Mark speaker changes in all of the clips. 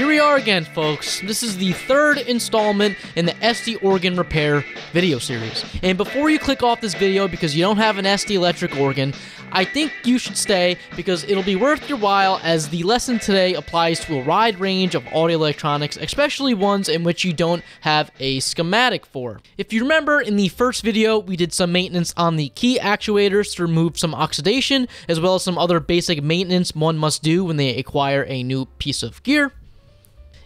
Speaker 1: Here we are again, folks. This is the third installment in the Estey organ repair video series. And before you click off this video because you don't have an Estey electric organ, I think you should stay because it'll be worth your while, as the lesson today applies to a wide range of audio electronics, especially ones in which you don't have a schematic for. If you remember, in the first video, we did some maintenance on the key actuators to remove some oxidation, as well as some other basic maintenance one must do when they acquire a new piece of gear.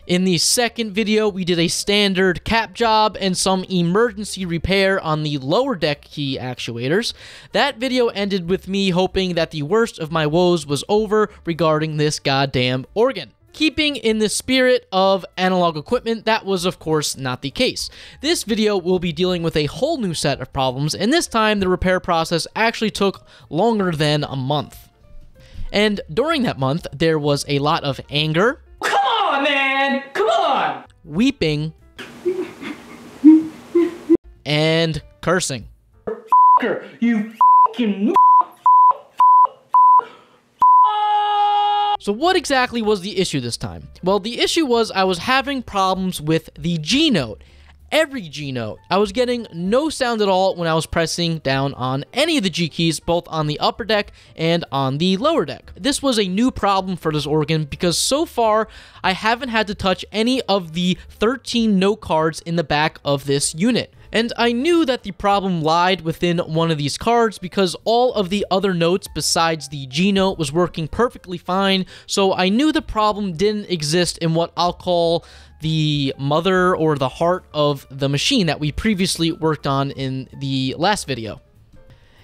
Speaker 1: In the second video, we did a standard cap job and some emergency repair on the lower deck key actuators. That video ended with me hoping that the worst of my woes was over regarding this goddamn organ. Keeping in the spirit of analog equipment, that was of course not the case. This video will be dealing with a whole new set of problems, and this time the repair process actually took longer than a month. And during that month, there was a lot of anger.
Speaker 2: Come on, man! Come on!
Speaker 1: Weeping. And cursing.
Speaker 2: You fucking.
Speaker 1: So what exactly was the issue this time? Well, the issue was I was having problems with the G note. Every G note. I was getting no sound at all when I was pressing down on any of the G keys, both on the upper deck and on the lower deck. This was a new problem for this organ because so far I haven't had to touch any of the 13 note cards in the back of this unit. And I knew that the problem lied within one of these cards because all of the other notes besides the G note was working perfectly fine, so I knew the problem didn't exist in what I'll call the mother or the heart of the machine that we previously worked on in the last video.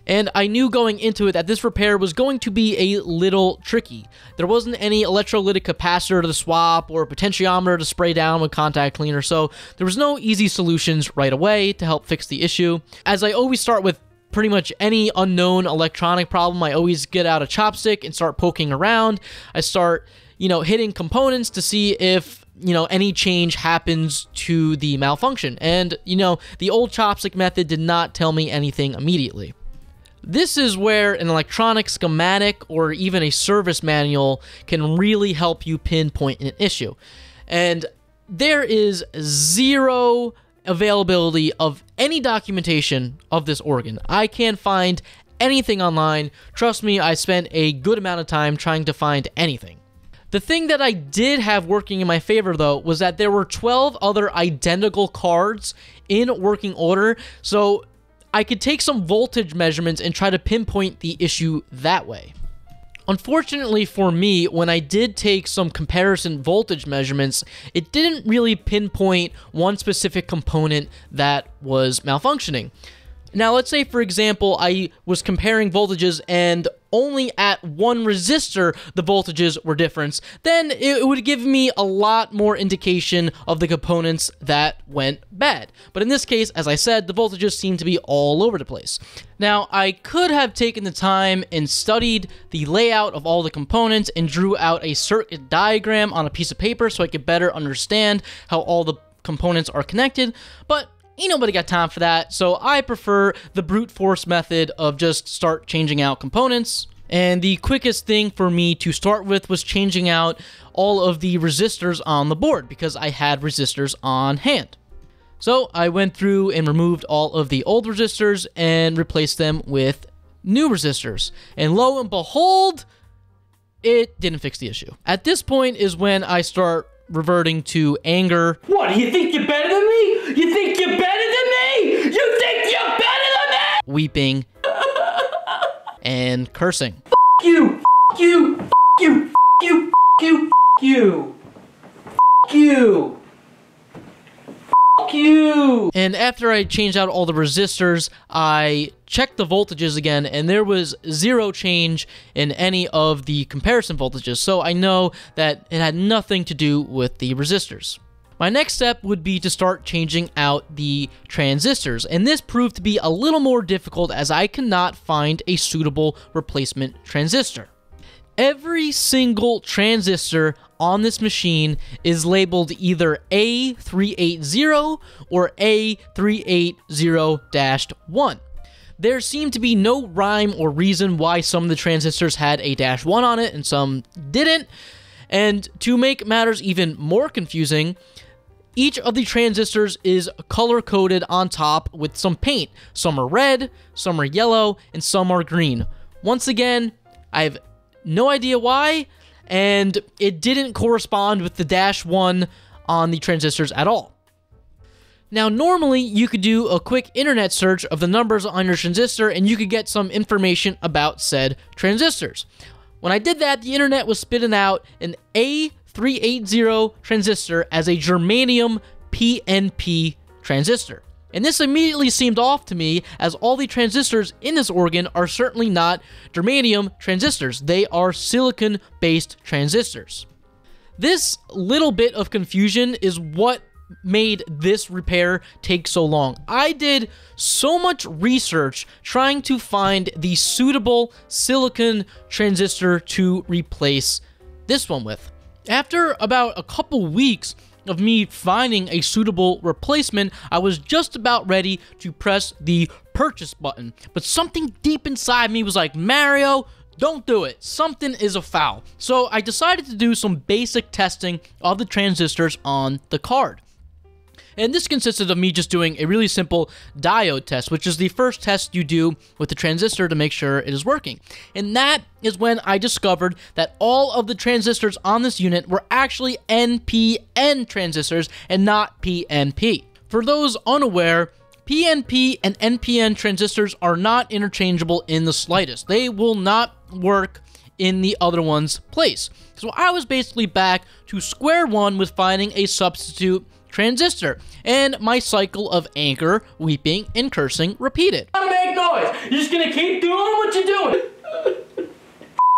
Speaker 1: And I knew going into it that this repair was going to be a little tricky. There wasn't any electrolytic capacitor to swap or potentiometer to spray down with contact cleaner, so there was no easy solutions right away to help fix the issue. As I always start with pretty much any unknown electronic problem, I always get out a chopstick and start poking around. I start, hitting components to see if any change happens to the malfunction. And, the old chopstick method did not tell me anything immediately. This is where an electronic schematic or even a service manual can really help you pinpoint an issue. And there is zero availability of any documentation of this organ. I can't find anything online. Trust me, I spent a good amount of time trying to find anything. The thing that I did have working in my favor, though, was that there were 12 other identical cards in working order, so I could take some voltage measurements and try to pinpoint the issue that way. Unfortunately for me, when I did take some comparison voltage measurements, it didn't really pinpoint one specific component that was malfunctioning. Now, let's say, for example, I was comparing voltages and only at one resistor the voltages were different, then it would give me a lot more indication of the components that went bad. But in this case, as I said, the voltages seem to be all over the place. Now, I could have taken the time and studied the layout of all the components and drew out a circuit diagram on a piece of paper so I could better understand how all the components are connected, but ain't nobody got time for that, so I prefer the brute force method of just start changing out components. And the quickest thing for me to start with was changing out all of the resistors on the board because I had resistors on hand. So I went through and removed all of the old resistors and replaced them with new resistors. And lo and behold, it didn't fix the issue. At this point is when I start reverting to anger.
Speaker 2: What, you think you're better than me? You think you're better than me? You think you're better than me?
Speaker 1: Weeping. And cursing.
Speaker 2: F you, f you, f you, f you, f you, f you, f you, f you.
Speaker 1: And after I changed out all the resistors, I checked the voltages again, and there was zero change in any of the comparison voltages, so I know that it had nothing to do with the resistors. My next step would be to start changing out the transistors, and this proved to be a little more difficult as I cannot find a suitable replacement transistor. Every single transistor on this machine is labeled either A380 or A380-1. There seemed to be no rhyme or reason why some of the transistors had a -1 on it and some didn't. And to make matters even more confusing, each of the transistors is color-coded on top with some paint. Some are red, some are yellow, and some are green. Once again, I have no idea why, and it didn't correspond with the -1 on the transistors at all. Now, normally, you could do a quick internet search of the numbers on your transistor, and you could get some information about said transistors. When I did that, the internet was spitting out an A380 transistor as a germanium PNP transistor. And this immediately seemed off to me, as all the transistors in this organ are certainly not germanium transistors. They are silicon-based transistors. This little bit of confusion is what made this repair take so long. I did so much research trying to find the suitable silicon transistor to replace this one with. After about a couple weeks of me finding a suitable replacement, I was just about ready to press the purchase button, but something deep inside me was like, Mario, don't do it. Something is afoul. So I decided to do some basic testing of the transistors on the card. And this consisted of me just doing a really simple diode test, which is the first test you do with the transistor to make sure it is working. And that is when I discovered that all of the transistors on this unit were actually NPN transistors and not PNP. For those unaware, PNP and NPN transistors are not interchangeable in the slightest. They will not work in the other one's place. So I was basically back to square one with finding a substitute transistor, and my cycle of anger, weeping, and cursing repeated.
Speaker 2: Gotta make noise. You're just gonna keep doing what you're doing.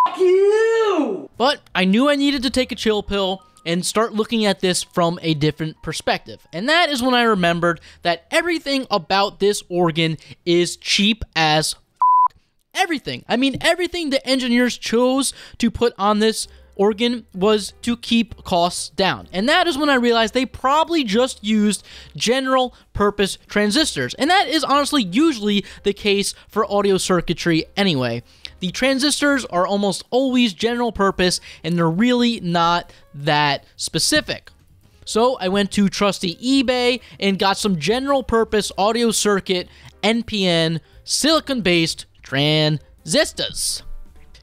Speaker 2: F you.
Speaker 1: But I knew I needed to take a chill pill and start looking at this from a different perspective. And that is when I remembered that everything about this organ is cheap as f. Everything. I mean, everything the engineers chose to put on this organ was to keep costs down. And that is when I realized they probably just used general purpose transistors. And that is honestly usually the case for audio circuitry anyway. The transistors are almost always general purpose, and they're really not that specific. So I went to trusty eBay and got some general purpose audio circuit NPN silicon-based transistors.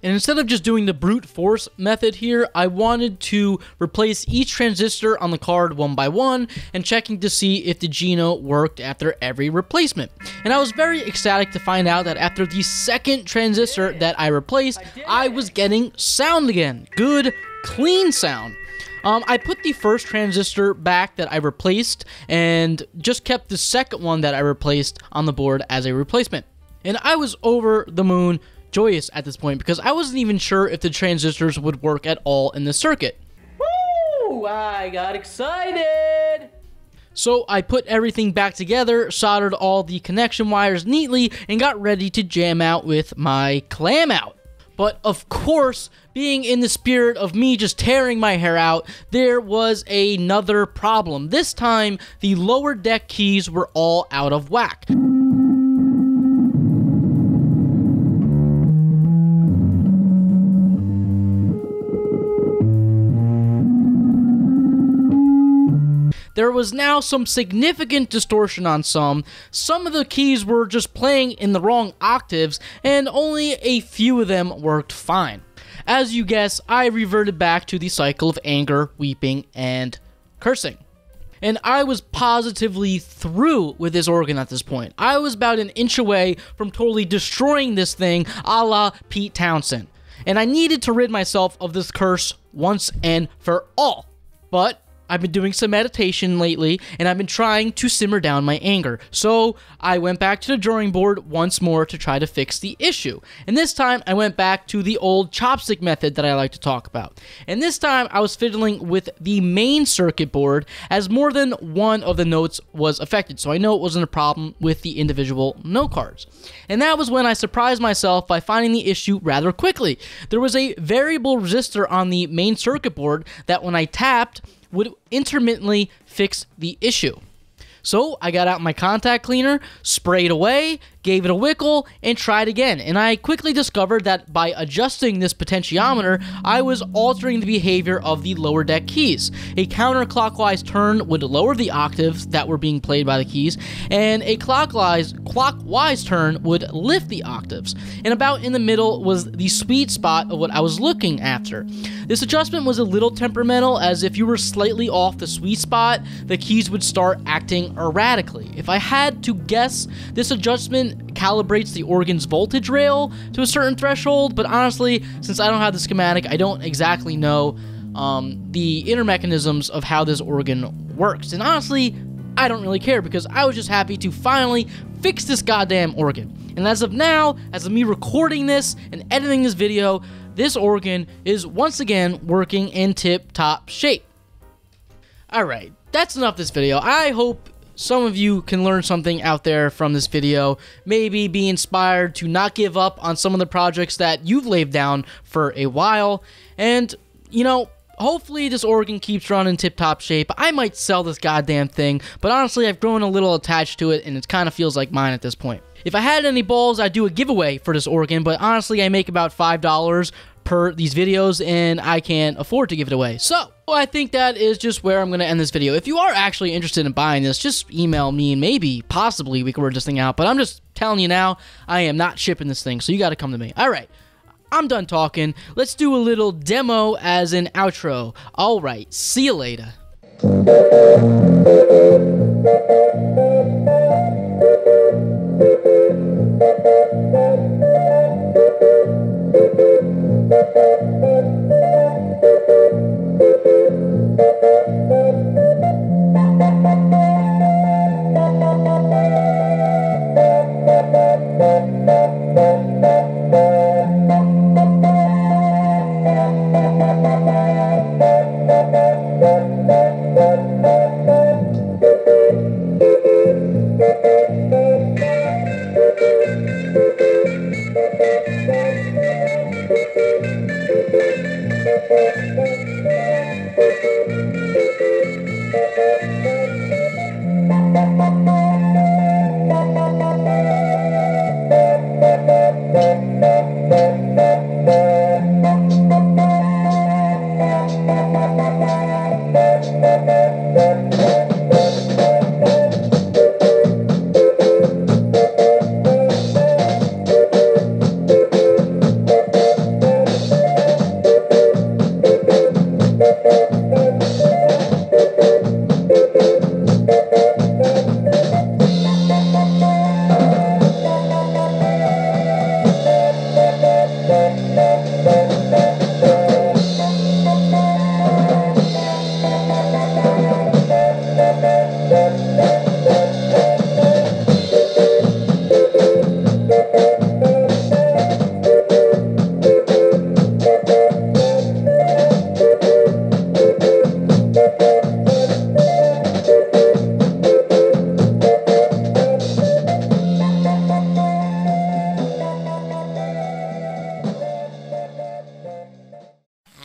Speaker 1: And instead of just doing the brute force method here, I wanted to replace each transistor on the card one by one and checking to see if the G-note worked after every replacement. And I was very ecstatic to find out that after the second transistor that I replaced, I was getting sound again. Good, clean sound. I put the first transistor back that I replaced and just kept the second one that I replaced on the board as a replacement. And I was over the moon joyous at this point because I wasn't even sure if the transistors would work at all in the circuit.
Speaker 2: Woo! I got excited!
Speaker 1: So I put everything back together, soldered all the connection wires neatly, and got ready to jam out with my clam out. But of course, being in the spirit of me just tearing my hair out, there was another problem. This time, the lower deck keys were all out of whack. There was now some significant distortion on some of the keys were just playing in the wrong octaves, and only a few of them worked fine. As you guess, I reverted back to the cycle of anger, weeping, and cursing. And I was positively through with this organ at this point. I was about an inch away from totally destroying this thing a la Pete Townsend. And I needed to rid myself of this curse once and for all. But I've been doing some meditation lately, and I've been trying to simmer down my anger. So I went back to the drawing board once more to try to fix the issue. And this time, I went back to the old chopstick method that I like to talk about. And this time, I was fiddling with the main circuit board, as more than one of the notes was affected. So I know it wasn't a problem with the individual note cards. And that was when I surprised myself by finding the issue rather quickly. There was a variable resistor on the main circuit board that when I tapped, would intermittently fix the issue. So I got out my contact cleaner, sprayed away, gave it a wickle, and tried again. And I quickly discovered that by adjusting this potentiometer, I was altering the behavior of the lower deck keys. A counterclockwise turn would lower the octaves that were being played by the keys, and a clockwise turn would lift the octaves. And about in the middle was the sweet spot of what I was looking after. This adjustment was a little temperamental, as if you were slightly off the sweet spot, the keys would start acting erratically. If I had to guess, this adjustment calibrates the organ's voltage rail to a certain threshold, but honestly, since I don't have the schematic, I don't exactly know the inner mechanisms of how this organ works. And honestly, I don't really care, because I was just happy to finally fix this goddamn organ. And as of now, as of me recording this and editing this video, this organ is once again working in tip-top shape. Alright, that's enough of this video. I hope some of you can learn something out there from this video, maybe be inspired to not give up on some of the projects that you've laid down for a while, and, you know, hopefully this organ keeps running tip-top shape. I might sell this goddamn thing, but honestly, I've grown a little attached to it, and it kind of feels like mine at this point. If I had any balls, I'd do a giveaway for this organ, but honestly, I make about $5 per these videos, and I can't afford to give it away. So, I think that is just where I'm going to end this video. If you are actually interested in buying this, just email me, and maybe, possibly, we can work this thing out, but I'm just telling you now, I am not shipping this thing, so you got to come to me. Alright. I'm done talking. Let's do a little demo as an outro. Alright, see you later.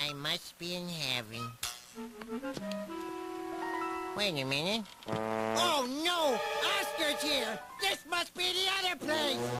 Speaker 3: I must be in heaven. Wait a minute. Oh no! Oscar's here! This must be the other place!